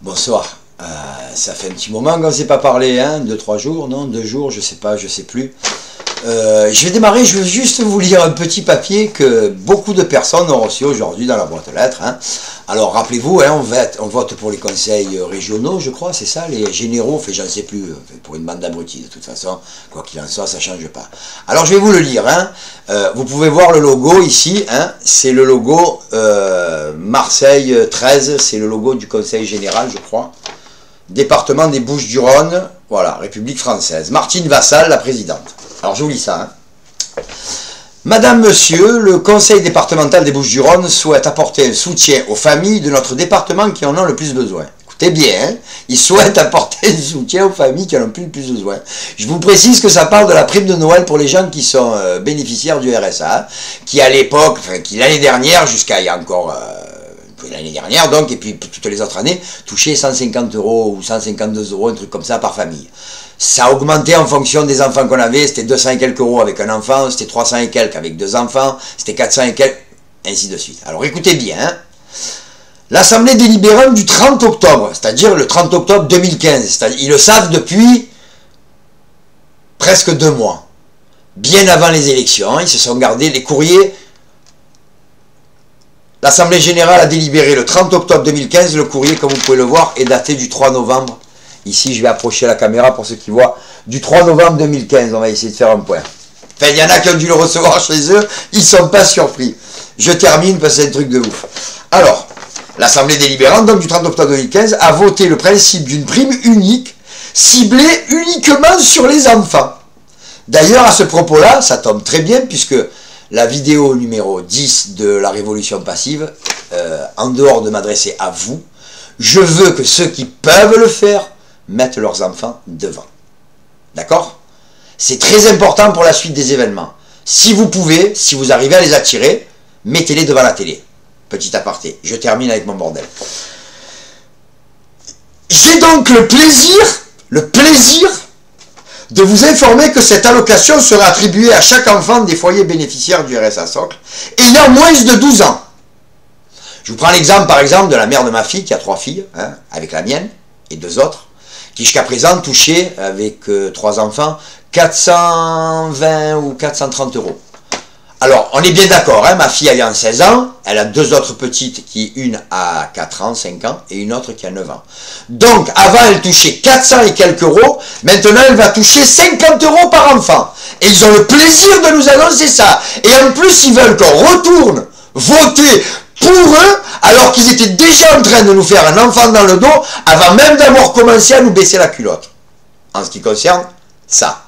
Bonsoir. Ça fait un petit moment qu'on ne s'est pas parlé, hein, 2-3 jours, non, 2 jours, je sais pas, je sais plus. Je vais démarrer, je veux juste vous lire un petit papier que beaucoup de personnes ont reçu aujourd'hui dans la boîte aux lettres. Hein. Alors rappelez-vous, hein, on vote pour les conseils régionaux, je crois, c'est ça, les généraux, enfin j'en sais plus, pour une bande d'abrutis de toute façon, quoi qu'il en soit, ça ne change pas. Alors je vais vous le lire, hein. Vous pouvez voir le logo ici, hein, c'est le logo Marseille 13, c'est le logo du conseil général, je crois. Département des Bouches-du-Rhône, voilà, République française. Martine Vassal, la présidente. Alors je vous lis ça. Hein. Madame, Monsieur, le conseil départemental des Bouches-du-Rhône souhaite apporter un soutien aux familles de notre département qui en ont le plus besoin. Écoutez bien, hein, il souhaite apporter un soutien aux familles qui en ont le plus besoin. Je vous précise que ça parle de la prime de Noël pour les gens qui sont bénéficiaires du RSA, hein, qui à l'époque, enfin qui l'année dernière, jusqu'à il y a encore... l'année dernière donc, et puis toutes les autres années, touchaient 150 € ou 152 €, un truc comme ça par famille. Ça augmentait en fonction des enfants qu'on avait, c'était 200 et quelques € avec un enfant, c'était 300 et quelques avec 2 enfants, c'était 400 et quelques, ainsi de suite. Alors écoutez bien, hein. L'Assemblée délibérante du 30 octobre, c'est-à-dire le 30 octobre 2015, ils le savent depuis presque 2 mois, bien avant les élections, ils se sont gardés les courriers. L'Assemblée générale a délibéré le 30 octobre 2015. Le courrier, comme vous pouvez le voir, est daté du 3 novembre. Ici, je vais approcher la caméra pour ceux qui voient. Du 3 novembre 2015, on va essayer de faire un point. Enfin, il y en a qui ont dû le recevoir chez eux. Ils ne sont pas surpris. Je termine parce que c'est un truc de ouf. Alors, l'Assemblée délibérante, donc du 30 octobre 2015, a voté le principe d'une prime unique, ciblée uniquement sur les enfants. D'ailleurs, à ce propos-là, ça tombe très bien puisque... la vidéo numéro 10 de la Révolution passive, en dehors de m'adresser à vous, je veux que ceux qui peuvent le faire mettent leurs enfants devant. D'accord? C'est très important pour la suite des événements. Si vous pouvez, si vous arrivez à les attirer, mettez-les devant la télé. Petit aparté, je termine avec mon bordel. J'ai donc le plaisir de vous informer que cette allocation sera attribuée à chaque enfant des foyers bénéficiaires du RSA socle ayant moins de 12 ans. Je vous prends l'exemple par exemple de la mère de ma fille qui a 3 filles, hein, avec la mienne et 2 autres, qui jusqu'à présent touchaient avec 3 enfants 420 ou 430 €. Alors, on est bien d'accord, hein, ma fille ayant 16 ans, elle a 2 autres petites, qui une a 4 ans, 5 ans, et une autre qui a 9 ans. Donc, avant, elle touchait 400 et quelques €, maintenant, elle va toucher 50 € par enfant. Et ils ont le plaisir de nous annoncer ça. Et en plus, ils veulent qu'on retourne voter pour eux, alors qu'ils étaient déjà en train de nous faire un enfant dans le dos, avant même d'avoir commencé à nous baisser la culotte. En ce qui concerne ça.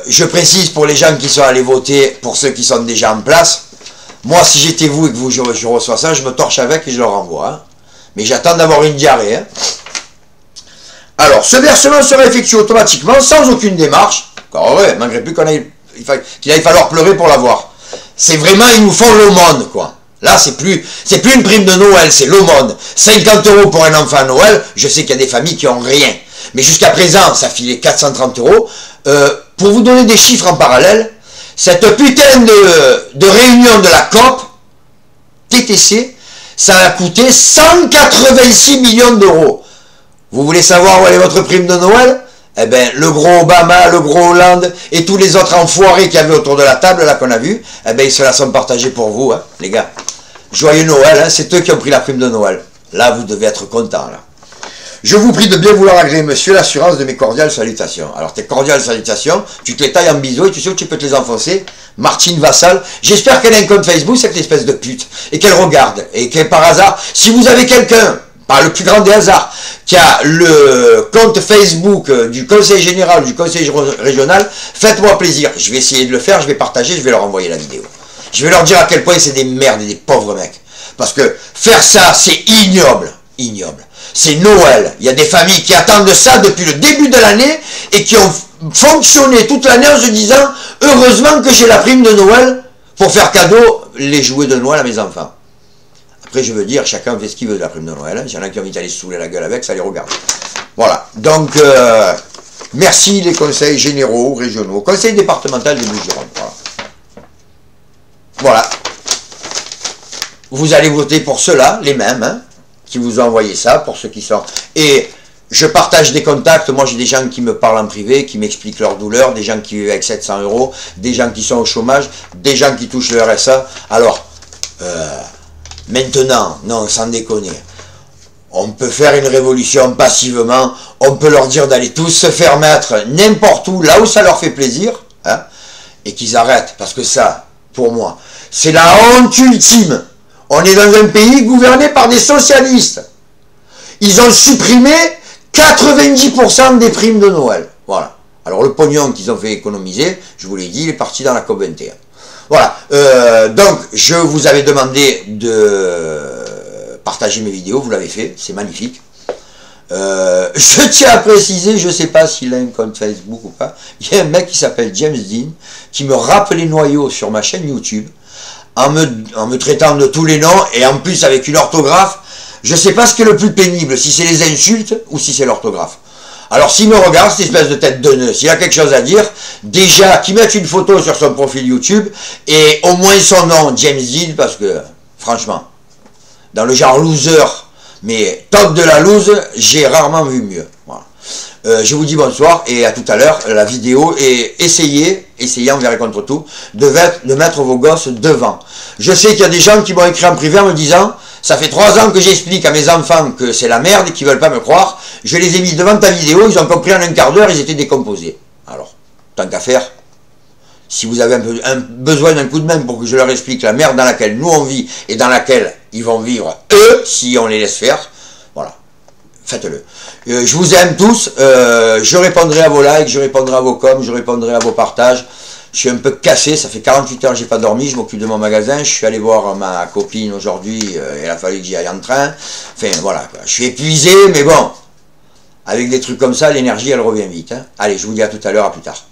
Je précise pour les gens qui sont allés voter, pour ceux qui sont déjà en place, moi si j'étais vous et que je reçois ça, je me torche avec et je le renvoie. Hein. Mais j'attends d'avoir une diarrhée. Hein. Alors, ce versement sera effectué automatiquement, sans aucune démarche. Encore heureux, malgré plus qu'il aille falloir pleurer pour l'avoir. C'est vraiment, ils nous font l'aumône, quoi. Là, c'est plus une prime de Noël, c'est l'aumône. 50 € pour un enfant à Noël, je sais qu'il y a des familles qui n'ont rien. Mais jusqu'à présent, ça filait 430 €. Pour vous donner des chiffres en parallèle, cette putain de réunion de la COP, TTC, ça a coûté 186 millions d'euros. Vous voulez savoir où est votre prime de Noël? Eh bien, le gros Obama, le gros Hollande et tous les autres enfoirés qu'il y avait autour de la table, là, qu'on a vu, eh bien, ils se la sont partagés pour vous, hein, les gars. Joyeux Noël, hein, c'est eux qui ont pris la prime de Noël. Là, vous devez être contents, là. Je vous prie de bien vouloir agréer, monsieur, l'assurance de mes cordiales salutations. Alors, tes cordiales salutations, tu te les tailles en biseau et tu sais où tu peux te les enfoncer. Martine Vassal, j'espère qu'elle a un compte Facebook, cette espèce de pute, et qu'elle regarde, et qu'elle, par hasard, si vous avez quelqu'un, par le plus grand des hasards, qui a le compte Facebook du Conseil Général, du Conseil Régional, faites-moi plaisir. Je vais essayer de le faire, je vais partager, je vais leur envoyer la vidéo. Je vais leur dire à quel point c'est des merdes et des pauvres mecs. Parce que faire ça, c'est ignoble. Ignoble. C'est Noël. Il y a des familles qui attendent ça depuis le début de l'année et qui ont fonctionné toute l'année en se disant « Heureusement que j'ai la prime de Noël pour faire cadeau les jouets de Noël à mes enfants. » Après, je veux dire, chacun fait ce qu'il veut de la prime de Noël. Hein. S'il y en a qui ont envie d'aller se saouler la gueule avec, ça les regarde. Voilà. Donc, merci les conseils généraux, régionaux, conseil départemental de Bouches-du-Rhône. Voilà. Voilà. Vous allez voter pour ceux-là, les mêmes, hein. qui vous ont envoyé ça, pour ceux qui sont... Et je partage des contacts, moi j'ai des gens qui me parlent en privé, qui m'expliquent leur douleur, des gens qui vivent avec 700 €, des gens qui sont au chômage, des gens qui touchent le RSA. Alors, maintenant, non, sans déconner, on peut faire une révolution passivement, on peut leur dire d'aller tous se faire mettre n'importe où, là où ça leur fait plaisir, hein, et qu'ils arrêtent, parce que ça, pour moi, c'est la honte ultime. On est dans un pays gouverné par des socialistes. Ils ont supprimé 90% des primes de Noël. Voilà. Alors le pognon qu'ils ont fait économiser, je vous l'ai dit, il est parti dans la COP 21. Voilà. Donc, je vous avais demandé de partager mes vidéos, vous l'avez fait, c'est magnifique. Je tiens à préciser, je ne sais pas s'il a un compte Facebook ou pas, il y a un mec qui s'appelle James Dean, qui me rappe les noyaux sur ma chaîne YouTube, en me traitant de tous les noms, et en plus avec une orthographe. Je ne sais pas ce qui est le plus pénible, si c'est les insultes ou si c'est l'orthographe. Alors s'il me regarde, cette espèce de tête de nœud, s'il a quelque chose à dire, déjà qu'il mette une photo sur son profil YouTube, et au moins son nom, James Dean, parce que, franchement, dans le genre loser, mais top de la loose, j'ai rarement vu mieux. Voilà. Je vous dis bonsoir, et à tout à l'heure, la vidéo, et essayez envers et contre tout, de mettre vos gosses devant. Je sais qu'il y a des gens qui m'ont écrit en privé en me disant... Ça fait 3 ans que j'explique à mes enfants que c'est la merde et qu'ils ne veulent pas me croire. Je les ai mis devant ta vidéo, ils ont compris en un quart d'heure, ils étaient décomposés. Alors, tant qu'à faire, si vous avez besoin d'un coup de main pour que je leur explique la merde dans laquelle nous on vit et dans laquelle ils vont vivre eux, si on les laisse faire, voilà, faites-le. Je vous aime tous, je répondrai à vos likes, je répondrai à vos coms, je répondrai à vos partages. Je suis un peu cassé, ça fait 48 heures que j'ai pas dormi, je m'occupe de mon magasin, je suis allé voir ma copine aujourd'hui, il a fallu que j'y aille en train. Enfin voilà, je suis épuisé, mais bon, avec des trucs comme ça, l'énergie elle revient vite. Hein. Allez, je vous dis à tout à l'heure, à plus tard.